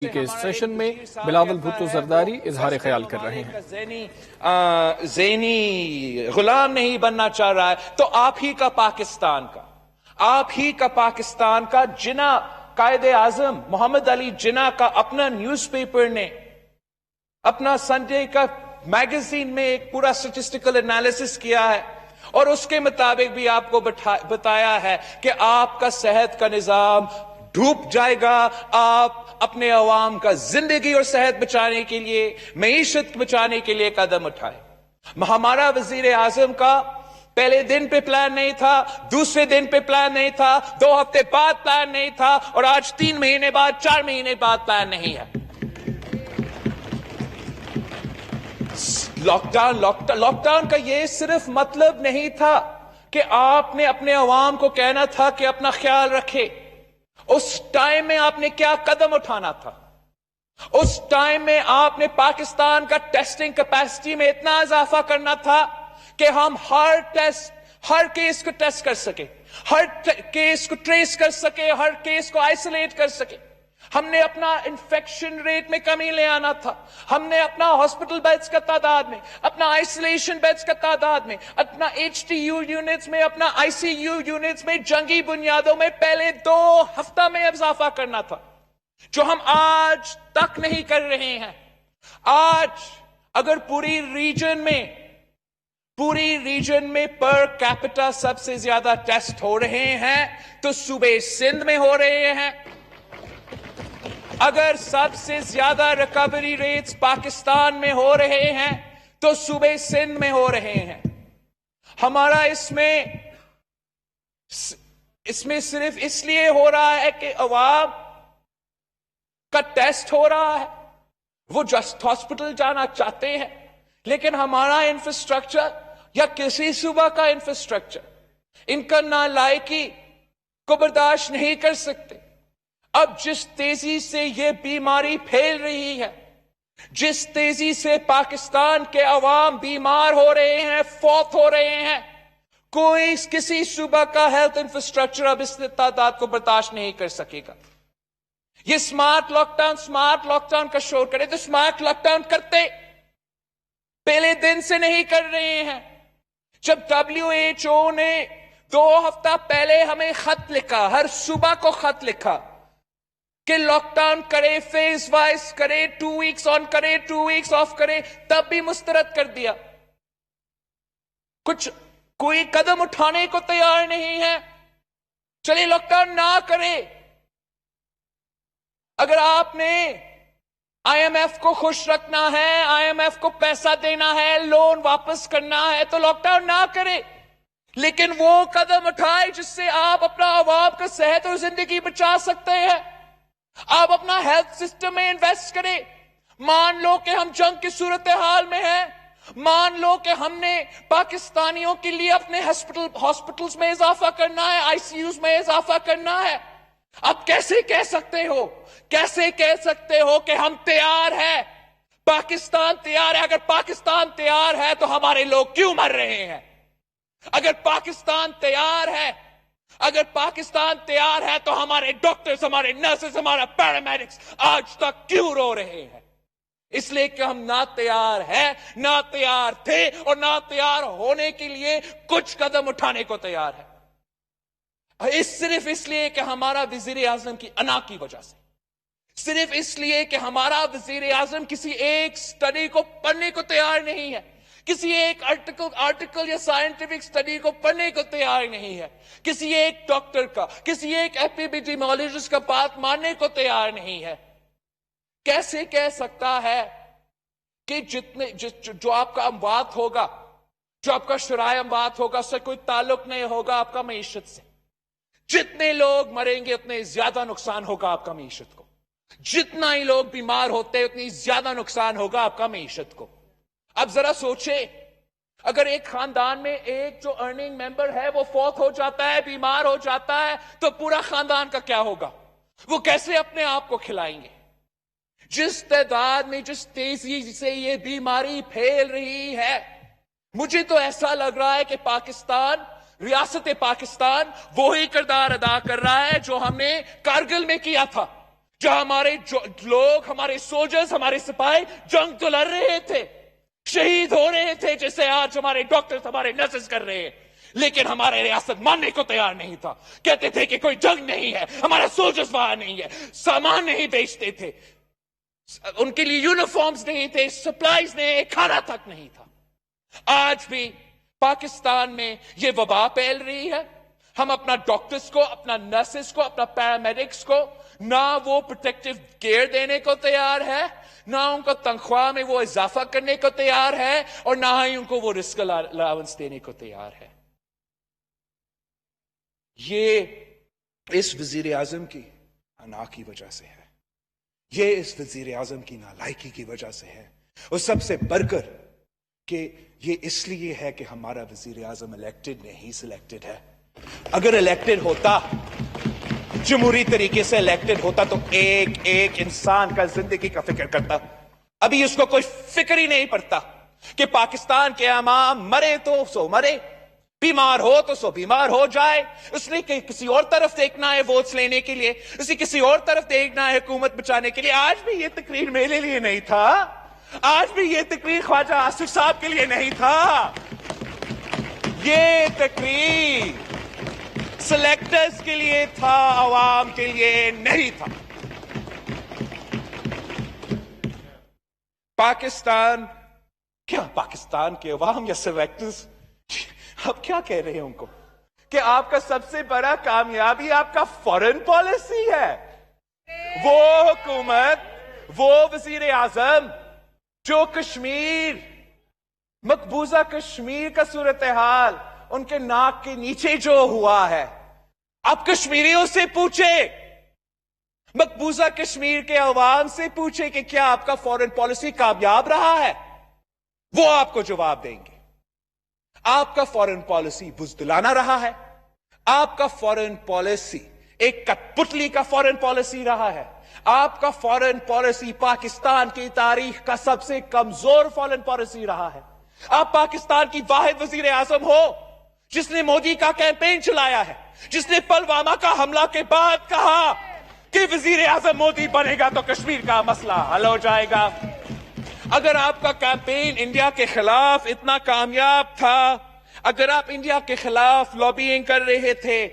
के इस सेशन में बिलावल भुट्टो जरदारी इजहार ख्याल कर रहे हैं। ज़ैनी गुलाम नहीं बनना चाह रहा है तो आप ही का पाकिस्तान का जिना कायदे आजम मोहम्मद अली जिना का अपना न्यूज़पेपर ने अपना संडे का मैगजीन में एक पूरा स्टैटिस्टिकल एनालिसिस किया है और उसके मुताबिक भी आपको बताया है कि आपका सेहत का निजाम डूब जाएगा। आप अपने अवाम का जिंदगी और सेहत बचाने के लिए, मईशत बचाने के लिए कदम उठाए। हमारा वजीर आजम का पहले दिन पे प्लान नहीं था, दूसरे दिन पे प्लान नहीं था, 2 हफ्ते बाद प्लान नहीं था और आज 3 महीने बाद, 4 महीने बाद प्लान नहीं है। लॉकडाउन का ये सिर्फ मतलब नहीं था कि आपने अपने अवाम को कहना था कि अपना ख्याल रखे। उस टाइम में आपने क्या कदम उठाना था? उस टाइम में आपने पाकिस्तान का टेस्टिंग कैपेसिटी में इतना इजाफा करना था कि हम हर केस को टेस्ट कर सके, हर केस को ट्रेस कर सके, हर केस को आइसोलेट कर सके। हमने अपना इन्फेक्शन रेट में कमी ले आना था। हमने अपना हॉस्पिटल बेड्स का तादाद में, अपना आइसोलेशन बेड्स का तादाद में, अपना HTU यूनिट्स में, अपना ICU यूनिट्स में जंगी बुनियादों में पहले 2 हफ्ता में इजाफा करना था, जो हम आज तक नहीं कर रहे हैं। आज अगर पूरी रीजन में पर कैपिटा सबसे ज्यादा टेस्ट हो रहे हैं तो सूबे सिंध में हो रहे हैं। अगर सबसे ज्यादा रिकवरी रेट्स पाकिस्तान में हो रहे हैं तो सूबे सिंध में हो रहे हैं। हमारा इसमें सिर्फ इसलिए हो रहा है कि अवाम का टेस्ट हो रहा है, वो जस्ट हॉस्पिटल जाना चाहते हैं, लेकिन हमारा इंफ्रास्ट्रक्चर या किसी सूबा का इंफ्रास्ट्रक्चर इनका नालायकी को बर्दाश्त नहीं कर सकते। अब जिस तेजी से ये बीमारी फैल रही है, जिस तेजी से पाकिस्तान के अवाम बीमार हो रहे हैं, फौत हो रहे हैं, किसी सूबा का हेल्थ इंफ्रास्ट्रक्चर अब इस तादाद को बर्दाश्त नहीं कर सकेगा। ये स्मार्ट लॉकडाउन का शोर करे तो स्मार्ट लॉकडाउन करते पहले दिन से नहीं कर रहे हैं। जब WHO ने 2 हफ्ता पहले हमें खत लिखा, हर सूबा को खत लिखा कि लॉकडाउन करे, फेज वाइज करे, 2 वीक्स ऑन करे, 2 वीक्स ऑफ करे, तब भी मुस्तरद कर दिया। कोई कदम उठाने को तैयार नहीं है। चलिए लॉकडाउन ना करे। अगर आपने IMF को खुश रखना है, IMF को पैसा देना है, लोन वापस करना है तो लॉकडाउन ना करे, लेकिन वो कदम उठाए जिससे आप अपना अवाम का सेहत और जिंदगी बचा सकते हैं। आप अपना हेल्थ सिस्टम में इन्वेस्ट करें। मान लो कि हम जंग की सूरत हाल में हैं, मान लो कि हमने पाकिस्तानियों के लिए अपने हॉस्पिटल्स में इजाफा करना है, ICUs में इजाफा करना है। आप कैसे कह सकते हो कि हम तैयार हैं, पाकिस्तान तैयार है? अगर पाकिस्तान तैयार है तो हमारे लोग क्यों मर रहे हैं? अगर पाकिस्तान तैयार है तो हमारे डॉक्टर्स, हमारे नर्सेस, हमारा पैरामेडिक्स आज तक क्यों रो रहे हैं? इसलिए कि हम ना तैयार हैं, ना तैयार थे और ना तैयार होने के लिए कुछ कदम उठाने को तैयार है। सिर्फ इसलिए कि हमारा वजीर आजम की अना की वजह से, सिर्फ इसलिए कि हमारा वजीर आजम किसी एक स्टडी को पढ़ने को तैयार नहीं है, किसी एक आर्टिकल या साइंटिफिक स्टडी को पढ़ने को तैयार नहीं है, किसी एक डॉक्टर का, किसी एक एपिडेमियोलॉजिस्ट का बात मानने को तैयार नहीं है। कैसे कह सकता है कि जो आपका अमवात होगा, जो आपका शुराए अमवात होगा, उससे कोई ताल्लुक नहीं होगा आपका मईशत से? जितने लोग मरेंगे उतने ज्यादा नुकसान होगा आपका मईशत को। जितना ही लोग बीमार होते उतनी ज्यादा नुकसान होगा आपका मईशत को। अब जरा सोचे, अगर एक खानदान में एक जो अर्निंग मेंबर है वो फौत हो जाता है, बीमार हो जाता है, तो पूरा खानदान का क्या होगा? वो कैसे अपने आप को खिलाएंगे? जिस तादाद में, जिस तेजी से ये बीमारी फैल रही है, मुझे तो ऐसा लग रहा है कि रियासत पाकिस्तान वो ही किरदार अदा कर रहा है जो हमने कारगिल में किया था, जहां हमारे लोग, हमारे सोल्जर्स, हमारे सिपाही जंग तो लड़ रहे थे, शहीद हो रहे थे, जैसे आज हमारे डॉक्टर्स, हमारे नर्सेस कर रहे हैं, लेकिन हमारे रियासत मानने को तैयार नहीं था। कहते थे कि कोई जंग नहीं है, हमारा सोल्जर्स वहां नहीं है, सामान नहीं बेचते थे, उनके लिए यूनिफॉर्म्स नहीं थे, सप्लाईज नहीं, खाना तक नहीं था। आज भी पाकिस्तान में ये वबा फैल रही है। हम अपना डॉक्टर्स को, अपना नर्सेस को, अपना पैरामेडिक्स को ना वो प्रोटेक्टिव केयर देने को तैयार है, ना उनको तनख्वाह में वो इजाफा करने को तैयार है, और ना ही उनको वो रिस्क अलाउंस देने को तैयार है। ये इस वजीर आजम की अना की वजह से है, ये इस वजीर आजम की नालायकी की वजह से है, और सबसे बढ़कर कि ये इसलिए है कि हमारा वजीर आजम इलेक्टेड नहीं, सिलेक्टेड है। अगर इलेक्टेड होता, जमहूरी तरीके से इलेक्टेड होता, तो एक एक इंसान का जिंदगी का फिक्र करता। अभी उसको कोई फिक्र ही नहीं पड़ता कि पाकिस्तान के अवाम मरे तो सो मरे, बीमार हो तो सो बीमार हो जाए। उसने किसी और तरफ देखना है वोट्स लेने के लिए, उसे किसी और तरफ देखना है हुकूमत बचाने के लिए। आज भी ये तकरीर मेरे लिए नहीं था, आज भी ये तकरीर ख्वाजा आसिफ साहब के लिए नहीं था, ये तकरीर सिलेक्टर्स के लिए था, आवाम के लिए नहीं था। पाकिस्तान क्या, पाकिस्तान के अवाम या सिलेक्टर्स, अब क्या कह रहे हैं उनको कि आपका सबसे बड़ा कामयाबी आपका फॉरेन पॉलिसी है। वो हुकूमत, वो वजीर आजम जो कश्मीर, मकबूजा कश्मीर का सूरत हाल उनके नाक के नीचे जो हुआ है, आप कश्मीरियों से पूछे, मकबूजा कश्मीर के अवाम से पूछे कि क्या आपका फॉरेन पॉलिसी कामयाब रहा है, वो आपको जवाब देंगे। आपका फॉरेन पॉलिसी बुज़दिलाना रहा है, आपका फॉरेन पॉलिसी एक कठपुतली का फॉरेन पॉलिसी रहा है, आपका फॉरेन पॉलिसी पाकिस्तान की तारीख का सबसे कमजोर फॉरेन पॉलिसी रहा है। आप पाकिस्तान की वाहिद वजीर आजम हो जिसने मोदी का कैंपेन चलाया है, जिसने पुलवामा का हमला के बाद कहा कि वजीर आजम मोदी बनेगा तो कश्मीर का मसला हल हो जाएगा। अगर आपका कैंपेन इंडिया के खिलाफ इतना कामयाब था, अगर आप इंडिया के खिलाफ लॉबिंग कर रहे थे,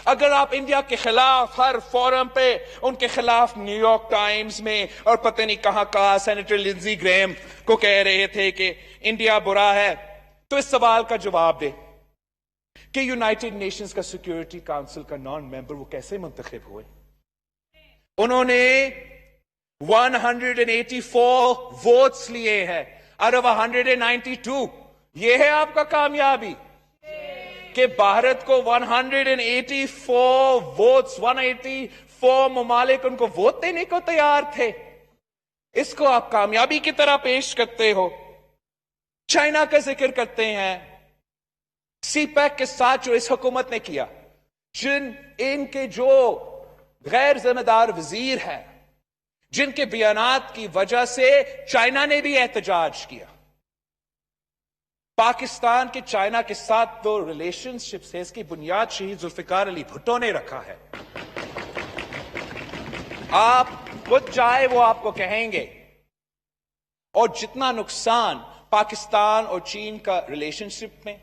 अगर आप इंडिया के खिलाफ हर फोरम पे उनके खिलाफ न्यूयॉर्क टाइम्स में और पता नहीं कहां सेनेटर लिंडसे ग्राहम को कह रहे थे कि इंडिया बुरा है, तो इस सवाल का जवाब दे कि यूनाइटेड नेशंस का सिक्योरिटी काउंसिल का नॉन मेंबर वो कैसे मुंतखब हुए। उन्होंने 184 वोट्स लिए हैं आउट ऑफ 192। ये है आपका कामयाबी कि भारत को 184 वोट्स, 184 ममालिक उनको वोट देने को तैयार थे। इसको आप कामयाबी की तरह पेश करते हो। चाइना का जिक्र करते हैं, सीपैक के साथ जो इस हुकूमत ने किया, इनके जो गैर जिम्मेदार वजीर हैं, जिनके बयानात की वजह से चाइना ने भी एहतजाज किया। पाकिस्तान के चाइना के साथ जो रिलेशनशिप्स है, इसकी बुनियाद शहीद जुल्फिकार अली भुट्टो ने रखा है। आप खुद चाहे वो आपको कहेंगे। और जितना नुकसान पाकिस्तान और चीन का रिलेशनशिप में,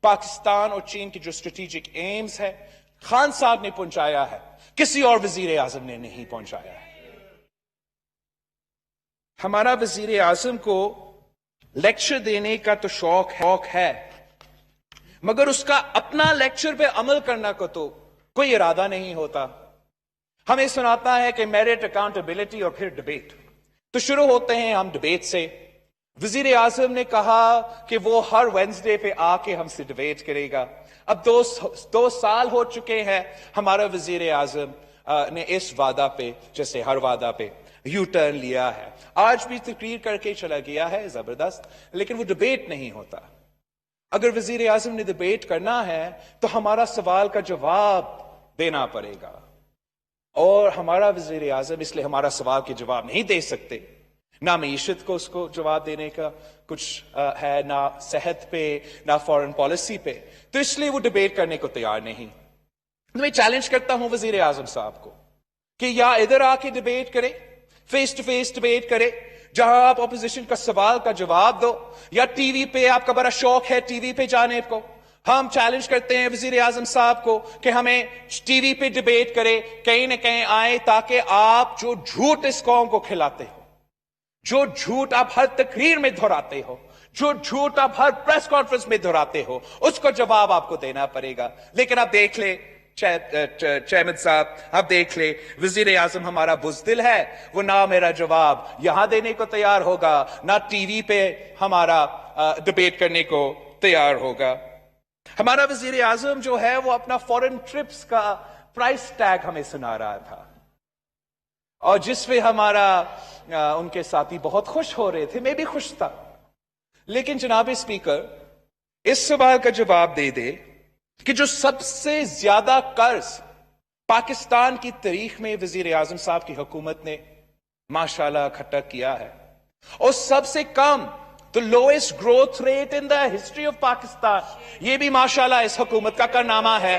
पाकिस्तान और चीन की जो स्ट्रेटेजिक एम्स है, खान साहब ने पहुंचाया है, किसी और वजीर आजम ने नहीं पहुंचाया है। हमारा वजीर आजम को लेक्चर देने का तो शौक है, मगर उसका अपना लेक्चर पे अमल करना को तो कोई इरादा नहीं होता। हमें सुनाता है कि मेरिट, अकाउंटेबिलिटी और फिर डिबेट। तो शुरू होते हैं हम डिबेट से। वजीर आजम ने कहा कि वो हर वेडनेसडे पे आके हमसे डिबेट करेगा। अब दो साल हो चुके हैं हमारा वजीर आजम ने इस वादा पे, जैसे हर वादा पे यू टर्न लिया है। आज भी तकरीर करके चला गया है जबरदस्त, लेकिन वो डिबेट नहीं होता। अगर वजीर आजम ने डिबेट करना है तो हमारा सवाल का जवाब देना पड़ेगा, और हमारा वजीर आजम इसलिए हमारा सवाल के जवाब नहीं दे सकते। ना मईशत को उसको जवाब देने का कुछ है, ना सेहत पे, ना फॉरेन पॉलिसी पे, तो इसलिए वो डिबेट करने को तैयार नहीं। मैं चैलेंज करता हूं वजीर आजम साहब को कि या इधर आके डिबेट करें, फेस टू फेस डिबेट करें, जहां आप ऑपोजिशन का सवाल का जवाब दो, या टीवी पे आपका बड़ा शौक है टीवी पे जाने को। हम चैलेंज करते हैं वजीर आजम साहब को कि हमें टीवी पे डिबेट करें, कहीं ना कहीं आए, ताकि आप जो झूठ इस कौम को खिलाते हो, जो झूठ आप हर तकरीर में दोहराते हो, जो झूठ आप हर प्रेस कॉन्फ्रेंस में दोहराते हो, उसका जवाब आपको देना पड़ेगा। लेकिन आप देख ले चेयरमैन साहब, आप देख ले, वजीर आजम हमारा बुज़दिल है, वो ना मेरा जवाब यहां देने को तैयार होगा, ना टीवी पे हमारा डिबेट करने को तैयार होगा। हमारा वजीर आजम जो है वो अपना फॉरेन ट्रिप्स का प्राइस टैग हमें सुना रहा था, और जिसमें हमारा उनके साथी बहुत खुश हो रहे थे, मैं भी खुश था। लेकिन जनाब स्पीकर, इस सवाल का जवाब दे दे कि जो सबसे ज्यादा कर्ज पाकिस्तान की तारीख में वजीर आजम साहब की हुकूमत ने माशाल्लाह इकट्ठा किया है, और सबसे come the lowest growth rate in the history of Pakistan, ये भी माशाल्लाह इस हुकूमत का कारनामा है।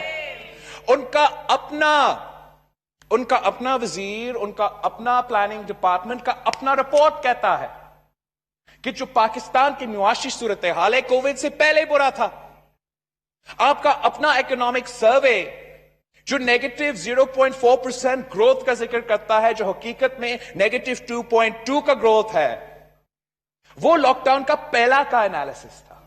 उनका अपना वजीर, उनका अपना प्लानिंग डिपार्टमेंट का अपना रिपोर्ट कहता है कि जो पाकिस्तान की मुआशी सूरत हाल है, कोविड से पहले बुरा था। आपका अपना इकोनॉमिक सर्वे जो नेगेटिव 0.4% ग्रोथ का जिक्र करता है, जो हकीकत में नेगेटिव 2.2 का ग्रोथ है, वो लॉकडाउन का पहला का एनालिसिस था।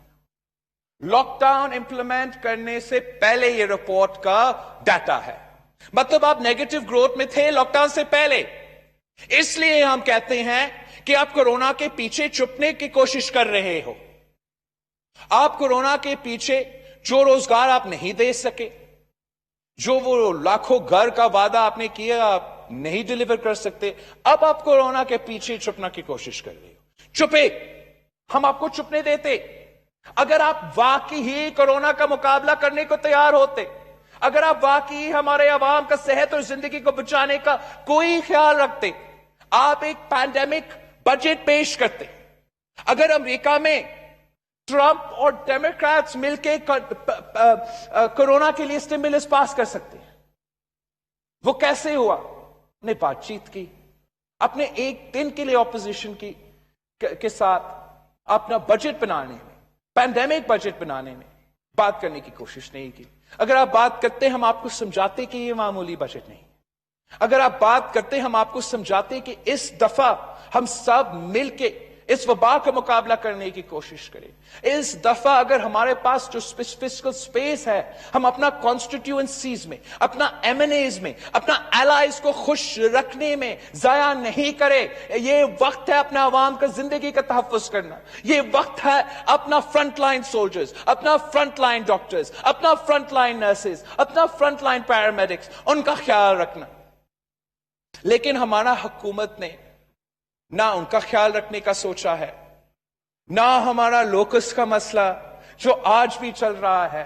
लॉकडाउन इंप्लीमेंट करने से पहले ये रिपोर्ट का डाटा है। मतलब आप नेगेटिव ग्रोथ में थे लॉकडाउन से पहले। इसलिए हम कहते हैं कि आप कोरोना के पीछे छुपने की कोशिश कर रहे हो। आप कोरोना के पीछे जो रोजगार आप नहीं दे सके, जो वो लाखों घर का वादा आपने किया आप नहीं डिलीवर कर सकते, अब आप कोरोना के पीछे छुपने की कोशिश कर रहे हो। चुपे, हम आपको चुपने देते। अगर आप वाकई ही कोरोना का मुकाबला करने को तैयार होते, अगर आप वाकई हमारे अवाम का सेहत और जिंदगी को बचाने का कोई ख्याल रखते, आप एक पैंडेमिक बजट पेश करते। अगर अमेरिका में ट्रंप और डेमोक्रेट्स मिलकर कोरोना के लिए स्टिमुलस पास कर सकते हैं। वो कैसे हुआ? ने बातचीत की, अपने एक दिन के लिए ऑपोजिशन के साथ अपना बजट बनाने में, पैंडेमिक बजट बनाने में बात करने की कोशिश नहीं की। अगर आप बात करते, हम आपको समझाते कि ये मामूली बजट नहीं। अगर आप बात करते, हम आपको समझाते कि इस दफा हम सब मिलके इस वबा का मुकाबला करने की कोशिश करें। इस दफा अगर हमारे पास जो फिस्कल स्पेस है, हम अपना कॉन्स्टिट्यूएंसीज में, अपना एमएनएज में, अपना एलाइज को खुश रखने में जाया नहीं करें। ये वक्त है अपने अवाम का जिंदगी का तहफ्फुज करना। ये वक्त है अपना फ्रंटलाइन सोल्जर्स, अपना फ्रंटलाइन डॉक्टर्स, अपना फ्रंटलाइन नर्सेज, अपना फ्रंटलाइन पैरामेडिक्स, उनका ख्याल रखना। लेकिन हमारा हुकूमत ने ना उनका ख्याल रखने का सोचा है, ना हमारा लोकस का मसला जो आज भी चल रहा है।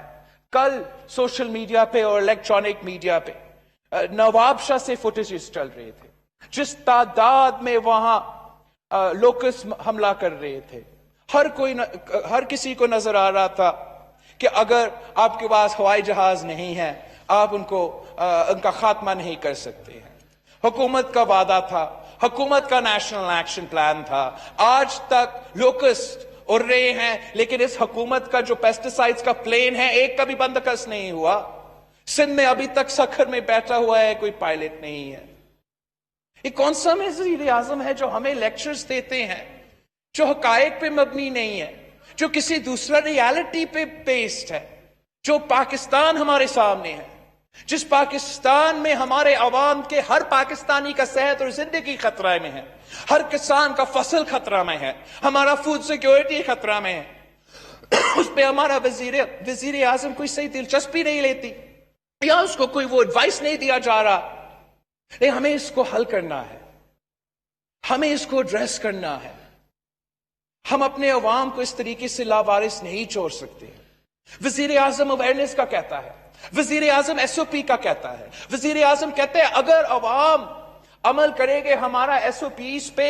कल सोशल मीडिया पे और इलेक्ट्रॉनिक मीडिया पे नवाबशाह से फुटेजेस चल रहे थे, जिस तादाद में वहां लोकस हमला कर रहे थे। हर किसी को नजर आ रहा था कि अगर आपके पास हवाई जहाज नहीं है, आप उनका खात्मा नहीं कर सकते हैं। हुकूमत का वादा था, हुकूमत का नेशनल एक्शन प्लान था। आज तक लोकस्ट उड़ रहे हैं, लेकिन इस हुकूमत का जो पेस्टिसाइड्स का प्लेन है, एक का भी बंदोबस्त नहीं हुआ। सिंध में अभी तक सखर में बैठा हुआ है, कोई पायलट नहीं है। ये कौन सा वज़ीर आज़म है जो हमें लेक्चर्स देते हैं, जो हकायक पे मबनी नहीं है, जो किसी दूसरा रियलिटी पे बेस्ड है। जो पाकिस्तान हमारे सामने है, जिस पाकिस्तान में हमारे अवाम के हर पाकिस्तानी का सेहत और जिंदगी खतरा में है, हर किसान का फसल खतरा में है, हमारा फूड सिक्योरिटी खतरा में है, उस पे हमारा वजीर आजम कोई सही दिलचस्पी नहीं लेती, या उसको कोई वो एडवाइस नहीं दिया जा रहा। लेकिन हमें इसको हल करना है, हमें इसको एड्रेस करना है। हम अपने अवाम को इस तरीके से लावारिस नहीं छोड़ सकते। वजीर आजम अवेयरनेस का कहता है, वजीर आजम एसओपी का कहता है। वजीर आजम कहते हैं अगर अवाम अमल करेंगे हमारा एसओपीज पे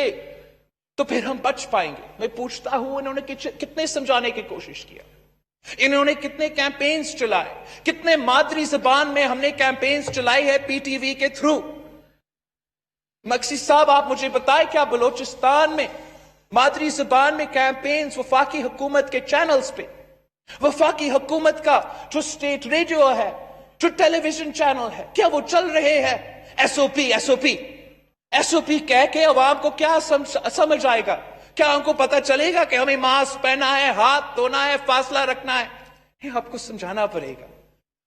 तो फिर हम बच पाएंगे। मैं पूछता हूं, इन्होंने कितने समझाने की कोशिश किया, इन्होंने कितने कैंपेन्स चलाए, कितने मादरी जबान में हमने कैंपेन्स चलाई है पीटीवी के थ्रू। मक्सी साहब, आप मुझे बताएं क्या बलोचिस्तान में मादरी जुबान में कैंपेन्स वफाकी हुकूमत के चैनल्स पे, वफाकी हुकूमत का जो स्टेट रेडियो है, जो टेलीविजन चैनल है, क्या वो चल रहे हैं? एसओपी एसओपी एसओपी कह के अवाम को क्या समझ आएगा? क्या हमको पता चलेगा कि हमें मास्क पहना है, हाथ धोना है, फासला रखना है? ये आपको समझाना पड़ेगा।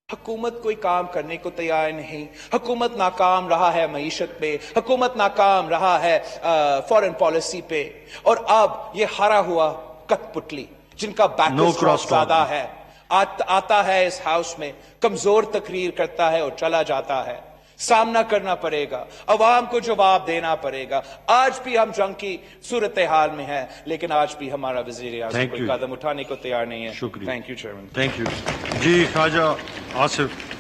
हुकूमत कोई काम करने को तैयार नहीं। हुकूमत नाकाम रहा है मईशत पे, हुकूमत नाकाम रहा है फॉरेन पॉलिसी पे, और अब ये हारा हुआ कठपुतली जिनका बैकवर्ड ज्यादा है आता है इस हाउस में, कमजोर तकरीर करता है और चला जाता है। सामना करना पड़ेगा, अवाम को जवाब देना पड़ेगा। आज भी हम जंग की सूरत हाल में है, लेकिन आज भी हमारा वजीर आज़म कोई कदम उठाने को तैयार नहीं है। शुक्रिया। Thank you chairman. Thank you ji. Khawaja Asif.